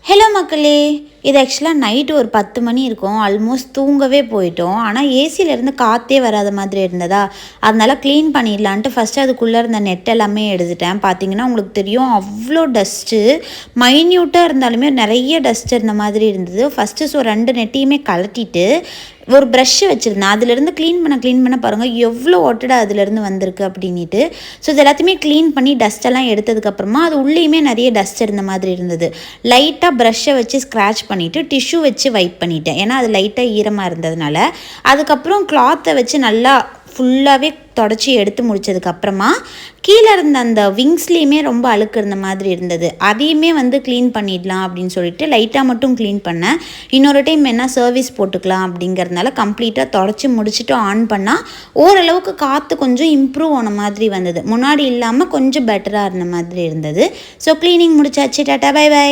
Hello மக்களே, இது ஆக்சுவலாக நைட்டு ஒரு 10 மணி இருக்கும். ஆல்மோஸ்ட் தூங்கவே போயிட்டோம். ஆனால் ஏசியிலேருந்து காற்றே வராத மாதிரி இருந்ததா, அதனால் க்ளீன் பண்ணிடலான்ட்டு ஃபஸ்ட்டு அதுக்குள்ளே இருந்த நெட் எல்லாமே எடுத்துட்டேன். பார்த்தீங்கன்னா உங்களுக்கு தெரியும், அவ்வளோ டஸ்ட்டு, மைன்யூட்டாக இருந்தாலுமே நிறைய டஸ்ட் இருந்த மாதிரி இருந்தது. ஃபஸ்ட்டு 2 நெட்டையுமே கழட்டிட்டு ஒரு ப்ரஷ்ஷு வச்சுருந்தேன். அதிலேருந்து க்ளீன் பண்ண பாருங்கள் எவ்வளோ ஒட்டடை அதிலேருந்து வந்திருக்கு அப்படின்ட்டு. ஸோ இது எல்லாத்தையுமே க்ளீன் பண்ணி டஸ்ட்டெல்லாம் எடுத்ததுக்கப்புறமா அது உள்ளேயுமே நிறைய டஸ்ட் இருந்த மாதிரி இருந்தது. லைட்டாக ப்ரஷ்ஷை வச்சு ஸ்க்ராட்ச் பண்ணிவிட்டு டிஷ்யூ வச்சு வைப் பண்ணிட்டேன். ஏன்னா அது லைட்டாக ஈரமாக இருந்ததுனால. அதுக்கப்புறம் கிளாத்தை வச்சு நல்லா ஃபுல்லாகவே தொடச்சி எடுத்து முடித்ததுக்கப்புறமா கீழே இருந்த அந்த விங்ஸ்லேயுமே ரொம்ப அழுக்கு இருந்த மாதிரி இருந்தது. அதையுமே க்ளீன் பண்ணிடலாம் அப்படின்னு சொல்லிட்டு லைட்டாக மட்டும் க்ளீன் பண்ணேன். இன்னொரு டைம் என்ன சர்வீஸ் போட்டுக்கலாம் அப்படிங்கிறதுனால கம்ப்ளீட்டாக தொடச்சி முடிச்சுட்டு ஆன் பண்ணால் ஓரளவுக்கு காற்று கொஞ்சம் இம்ப்ரூவ் ஆன மாதிரி வந்தது. முன்னாடி இல்லாமல் கொஞ்சம் பெட்டராக இருந்த மாதிரி இருந்தது. ஸோ க்ளீனிங் முடிச்சாச்சு. Tata bye by.